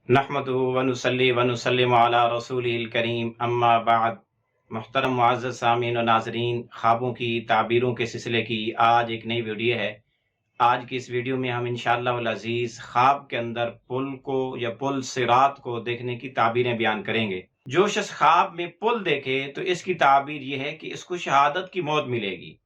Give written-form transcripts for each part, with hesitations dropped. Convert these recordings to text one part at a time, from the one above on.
नहमदुहु व नुसल्ली व नुसल्लिमु अला रसूलिल करीम अम्मा बाद। मुहतरम मुअज़्ज़ज़ सामीन व नाज़रीन, ख्वाबों की ताबीरों के सिलसिले की आज एक नई वीडियो है। आज की इस वीडियो में हम इंशाअल्लाह वल अज़ीज़ ख्वाब के अंदर पुल को या पुल सिरात को देखने की ताबीरें बयान करेंगे। जो शख्स ख्वाब में पुल देखे तो इसकी ताबीर ये है कि इसको शहादत की मौत मिलेगी,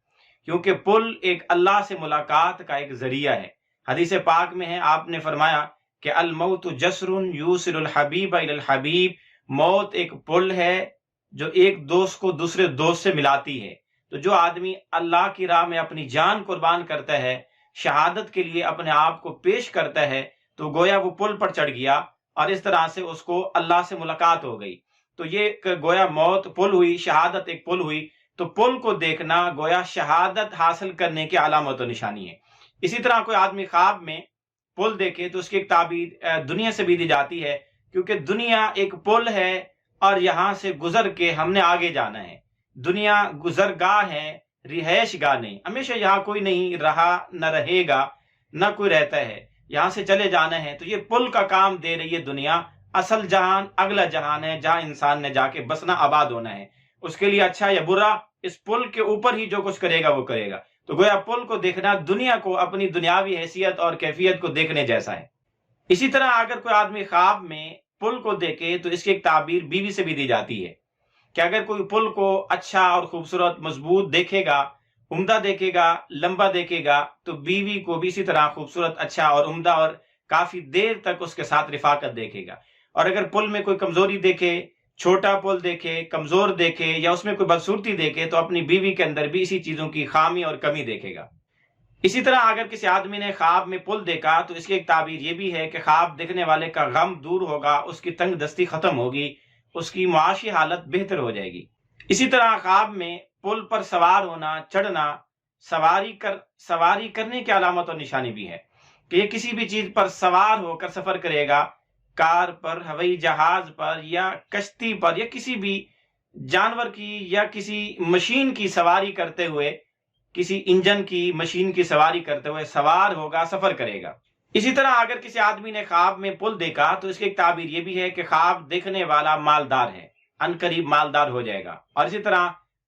क्योंकि पुल एक अल्लाह से मुलाकात का एक जरिया है। हदीस पाक में है, आपने फरमाया कि अल मौत जसरुन यूसिलुल हबीब इलल हबीब, मौत एक पुल है जो एक दोस्त को दूसरे दोस्त से मिलाती है। तो जो आदमी अल्लाह की राह में अपनी जान कुर्बान करता है, शहादत के लिए अपने आप को पेश करता है, तो गोया वो पुल पर चढ़ गया और इस तरह से उसको अल्लाह से मुलाकात हो गई। तो ये गोया मौत पुल हुई, शहादत एक पुल हुई। तो पुल को देखना गोया शहादत हासिल करने की अलामत और निशानी है। इसी तरह कोई आदमी ख्वाब में पुल देखे तो उसकी एक ताबीर दुनिया से भी दी जाती है, क्योंकि दुनिया एक पुल है और यहाँ से गुजर के हमने आगे जाना है। दुनिया गुजरगाह है, रिहायश गाह नहीं। हमेशा यहाँ कोई नहीं रहा, न रहेगा, न कोई रहता है। यहाँ से चले जाना है। तो ये पुल का काम दे रही है दुनिया। असल जहान अगला जहान है, जहाँ इंसान ने जाके बसना, आबाद होना है। उसके लिए अच्छा या बुरा, इस पुल के ऊपर ही जो कुछ करेगा वो करेगा। तो गोया पुल को देखना दुनिया को अपनी दुनियावी हैसियत और कैफियत को देखने जैसा है। इसी तरह अगर कोई आदमी ख्वाब में पुल को देखे तो इसकी एक ताबीर बीवी से भी दी जाती है कि अगर कोई पुल को अच्छा और खूबसूरत मजबूत देखेगा, उम्दा देखेगा, लंबा देखेगा, तो बीवी को भी इसी तरह खूबसूरत, अच्छा और उम्दा और काफी देर तक उसके साथ रिफाकत देखेगा। और अगर पुल में कोई कमजोरी देखे, छोटा पुल देखे, कमजोर देखे या उसमें कोई बदसूरती देखे, तो अपनी बीवी के अंदर भी इसी चीजों की खामी और कमी देखेगा। इसी तरह अगर किसी आदमी ने ख्वाब में पुल देखा तो इसकी एक ताबीर ये भी है कि ख्वाब देखने वाले का गम दूर होगा, उसकी तंग दस्ती खत्म होगी, उसकी मुआशी हालत बेहतर हो जाएगी। इसी तरह ख्वाब में पुल पर सवार होना, चढ़ना, सवारी करने की अलामत और निशानी भी है कि ये किसी भी चीज पर सवार होकर सफर करेगा। कार पर, हवाई जहाज पर या कश्ती पर या किसी भी जानवर की या किसी मशीन की सवारी करते हुए, किसी इंजन की, मशीन की सवारी करते हुए सवार होगा, सफर करेगा। इसी तरह अगर किसी आदमी ने ख्वाब में पुल देखा तो इसकी एक ताबीर ये भी है कि ख्वाब देखने वाला मालदार है, अनकरीब मालदार हो जाएगा। और इसी तरह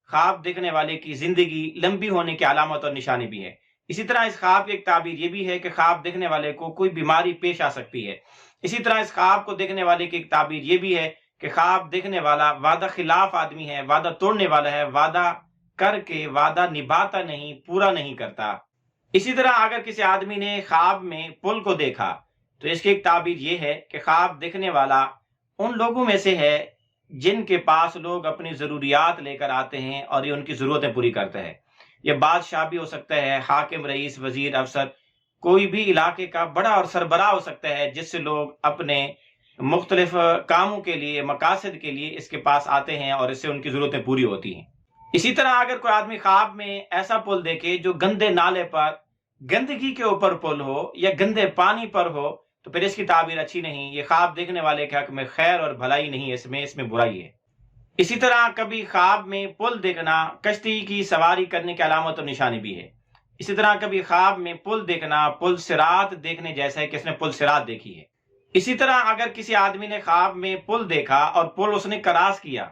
ख्वाब देखने वाले की जिंदगी लंबी होने की अलामत और निशानी भी है। इसी तरह इस ख्वाब की एक ताबीर ये भी है कि ख्वाब देखने वाले को कोई बीमारी पेश आ सकती है। इसी तरह इस ख्वाब को देखने वाले की एक ताबीर ये भी है कि ख्वाब देखने वाला वादा खिलाफ आदमी है, वादा तोड़ने वाला है, वादा करके वादा निभाता नहीं, पूरा नहीं करता। इसी तरह अगर किसी आदमी ने ख्वाब में पुल को देखा तो इसकी एक ताबीर ये है कि ख्वाब देखने वाला उन लोगों में से है जिनके पास लोग अपनी जरूरियात लेकर आते हैं और ये उनकी जरूरतें पूरी करते हैं। ये बादशाह भी हो सकता है, हाकिम, रईस, वजीर, अफसर, कोई भी इलाके का बड़ा और सरबराह हो सकता है, जिससे लोग अपने मुख्तलिफ कामों के लिए, मकासद के लिए इसके पास आते हैं और इससे उनकी जरूरतें पूरी होती हैं। इसी तरह अगर कोई आदमी ख्वाब में ऐसा पुल देखे जो गंदे नाले पर, गंदगी के ऊपर पुल हो या गंदे पानी पर हो, तो फिर इसकी ताबीर अच्छी नहीं। ये ख्वाब देखने वाले के हक में खैर और भलाई नहीं है, इसमें बुराई है। इसी तरह कभी ख्वाब में पुल देखना कश्ती की सवारी करने की अलामत और निशानी भी है। इसी तरह कभी ख्वाब में पुल देखना पुल सिरात देखने जैसा है कि इसने पुल सिरात देखी है। इसी तरह अगर किसी आदमी ने ख्वाब में पुल देखा और पुल उसने क्रॉस किया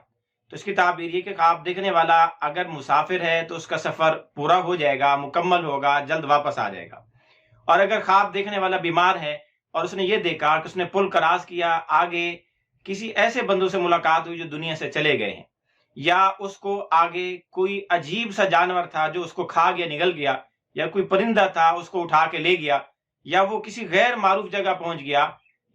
तो इसकी ताबीर ये कि ख्वाब देखने वाला अगर मुसाफिर है तो उसका सफर पूरा हो जाएगा, मुकम्मल होगा, जल्द वापस आ जाएगा। और अगर ख्वाब देखने वाला बीमार है और उसने ये देखा कि उसने पुल क्रॉस किया, आगे किसी ऐसे बंदों से मुलाकात हुई जो दुनिया से चले गए हैं, या उसको आगे कोई अजीब सा जानवर था जो उसको खा गया, निगल गया, या कोई परिंदा था उसको उठा के ले गया, या वो किसी गैर मारूफ जगह पहुंच गया,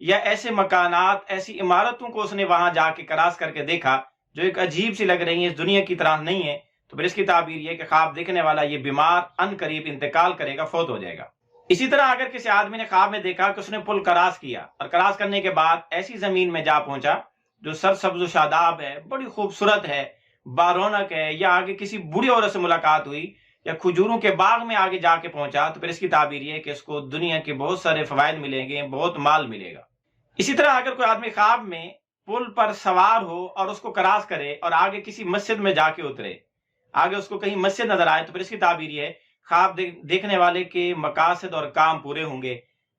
या ऐसे मकानात, ऐसी इमारतों को उसने वहां जाके क्रॉस करके देखा जो एक अजीब सी लग रही है, इस दुनिया की तरह नहीं है, तो फिर इसकी ताबीर ये कि ख्वाब देखने वाला ये बीमार अनकरीब इंतकाल करेगा, फौत हो जाएगा। इसी तरह अगर किसी आदमी ने ख्वाब में देखा कि उसने पुल क्रॉस किया और क्रॉस करने के बाद ऐसी जमीन में जा पहुंचा जो सरसब्ज शादाब है, बड़ी खूबसूरत है, बारौनक है, या आगे किसी बूढ़ी औरत से मुलाकात हुई या खजूरों के बाग में आगे जाके पहुंचा, तो फिर इसकी ताबीर ये कि इसको दुनिया के बहुत सारे फवायद मिलेंगे, बहुत माल मिलेगा। इसी तरह अगर कोई आदमी ख्वाब में पुल पर सवार हो और उसको क्रॉस करे और आगे किसी मस्जिद में जाके उतरे, आगे उसको कहीं मस्जिद नजर आए, तो फिर इसकी ताबीर ये है ख्वाब देखने वाले के मकासद और काम पूरे होंगे,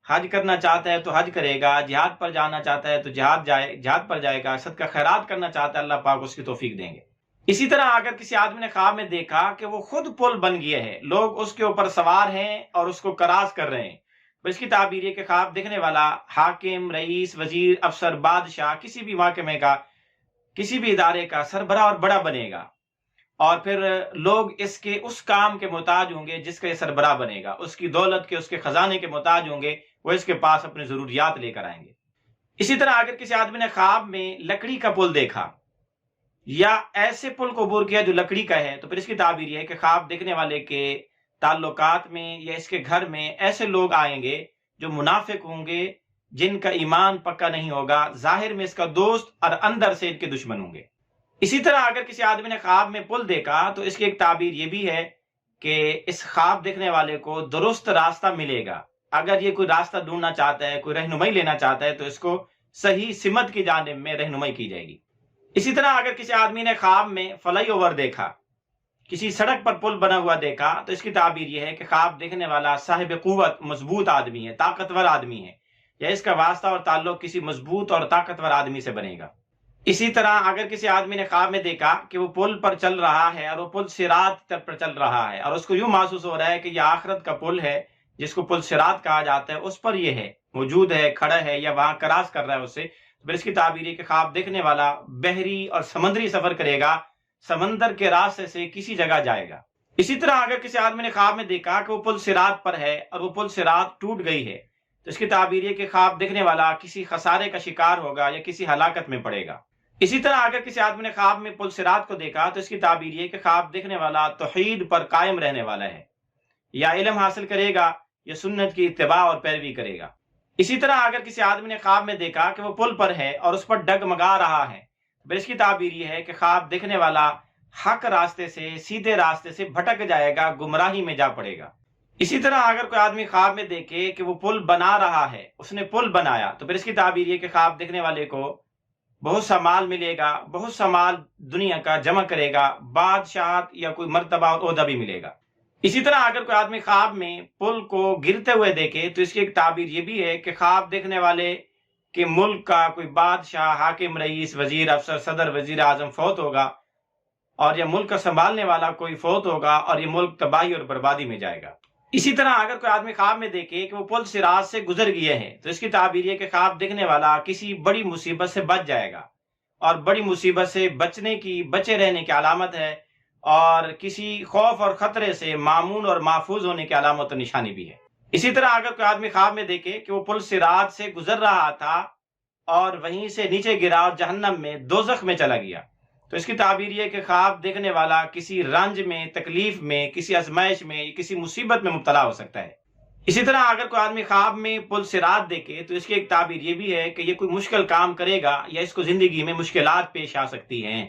حج کرنا چاہتا ہے تو حج کرے گا، جہاد پر جانا چاہتا ہے تو جہاد پر جائے گا، صدقہ خیرات کرنا چاہتا ہے اللہ پاک اس کی توفیق دیں گے۔ اسی طرح اگر کسی آدمی نے خواب میں دیکھا کہ وہ خود پل بن گیا ہے، لوگ اس کے اوپر سوار ہیں اور اس کو کراس کر رہے ہیں، تو اس کی تعبیر یہ کہ خواب دیکھنے والا حاکم، رئیس، وزیر، افسر، بادشاہ، کسی بھی محکمے کا، کسی بھی ادارے کا سربراہ اور بڑا بنے گا، اور پھر لوگ اس کام کے محتاج ہوں گے جس کا یہ سربراہ بنے گا، اس کی دولت کے، اس کے خزانے کے محتاج ہوں گے، وہ اس کے پاس اپنی ضروریات لے کر آئیں گے۔ اسی طرح اگر کسی آدمی نے خواب میں لکڑی کا پل دیکھا یا ایسے پل کو عبور کیا جو لکڑی کا ہے، تو پھر اس کی تعبیر یہ ہے کہ خواب دیکھنے والے کے تعلقات میں یا اس کے گھر میں ایسے لوگ آئیں گے جو منافق ہوں گے، جن کا ایمان پکا نہیں ہوگا، ظاہر میں اس کا دوست اور اندر سے ان کے دشمن ہوں گے۔ اسی طرح اگر کسی آدمی نے خواب میں پل دیکھا تو اس کی ایک تعبیر یہ بھی ہے کہ اس خواب دیکھنے والے کو درست راستہ ملے گا۔ اگر یہ کوئی راستہ ڈھونڈنا چاہتا ہے، کوئی رہنمائی لینا چاہتا ہے، تو اس کو صحیح سمت کی جانب میں رہنمائی کی جائے گی۔ اسی طرح اگر کسی آدمی نے خواب میں فلائی اوور دیکھا، کسی سڑک پر پل بنا ہوا دیکھا، تو اس کی تعبیر یہ ہے کہ خواب دیکھنے والا صاحب قوت، مضبوط آدمی ہے، طاقتور آدمی ہے، یا اس کا واسطہ اور تعلق کسی مضبوط اور طاقتور آدمی سے بنے گا۔ اسی طرح اگر کسی آدمی نے خواب میں دیکھا کہ وہ پل پر چل رہا ہے اور وہ پل صراط پر چل رہا ہے، اور اس کو یوں محسوس ہو رہا ہے کہ یہ آخرت کا پل ہے جس کو پل صراط کہا جاتا ہے، اس پر یہ ہے، موجود ہے، کھڑا ہے، یا وہاں کراس کر رہا ہے اسے، پھر اس کی تعبیر ہے کہ خواب دیکھنے والا بحری اور سمندری سفر کرے گا، سمندر کے راستے سے کسی جگہ جائے گا۔ اسی طرح اگر کسی آدمی نے خواب میں دیکھا کہ وہ پل صراط پر ہے اور وہ پل صراط ٹوٹ گئی ہے، تو اس کی تعبیر ہے کہ خواب دیکھنے والا کسی خسارے کا شکار ہوگا یا کسی ہلاکت میں پڑے گا۔ اسی طرح اگر کسی آدمی نے خواب میں پل صراط کو دیکھا تو اس کی تعبیر یہ کہ خواب دیکھنے والا توحید پر قائم رہنے والا ہے، یا علم حاصل کرے گا یا سنت کی اتباع اور پیروی کرے گا۔ اسی طرح اگر کسی آدمی نے خواب میں دیکھا کہ وہ پل پر ہے اور اس پر ڈگمگا رہا ہے، پھر اس کی تعبیر یہ ہے کہ خواب دیکھنے والا حق راستے سے، سیدھے راستے سے بھٹک جائے گا، گمراہی میں جا پڑے گا۔ اسی طرح اگر کوئی آدمی خواب میں دیکھے کہ وہ پل بنا رہا ہے، اس نے پل بنایا، تو پھر اس کی تعبیر یہ کہ خواب دیکھنے والے کو بہت سا مال ملے گا، بہت سا مال دنیا کا جمع کرے گا، بادشاہت یا کوئی مرتبہ اور عہدہ بھی ملے گا۔ اسی طرح اگر کوئی آدمی خواب میں پل کو گرتے ہوئے دیکھے تو اس کی ایک تعبیر یہ بھی ہے کہ خواب دیکھنے والے کے ملک کا کوئی بادشاہ، حاکم، رئیس، وزیر، افسر، صدر، وزیر اعظم فوت ہوگا، اور یہ ملک کا سنبھالنے والا کوئی فوت ہوگا، اور یہ ملک تباہی اور بربادی میں جائے گا۔ اسی طرح اگر کوئی آدمی خواب میں دیکھے کہ وہ پل صراط سے گزر گیا ہے تو اس کی تعبیر یہ کہ خواب دیکھنے والا کسی بڑی مصیبت سے بچ جائے گا، اور بڑی مصیبت سے بچے رہنے کی علامت ہے، اور کسی خوف اور خطرے سے مامون اور محفوظ ہونے کی علامت اور نشانی بھی ہے۔ اسی طرح اگر کوئی آدمی خواب میں دیکھے کہ وہ پل صراط سے گزر رہا تھا اور وہیں سے نیچے گرا اور جہنم میں، دوزخ میں چلا گیا، تو اس کی تعبیر یہ کہ خواب دیکھنے والا کسی رنج میں، تکلیف میں، کسی آزمائش میں، کسی مصیبت میں مبتلا ہو سکتا ہے۔ اسی طرح اگر کوئی آدمی خواب میں پل صراط دیکھے تو اس کی ایک تعبیر یہ بھی ہے کہ یہ کوئی مشکل کام کرے گا یا اس کو زندگی میں مشکلات پیش آ سکتی ہیں۔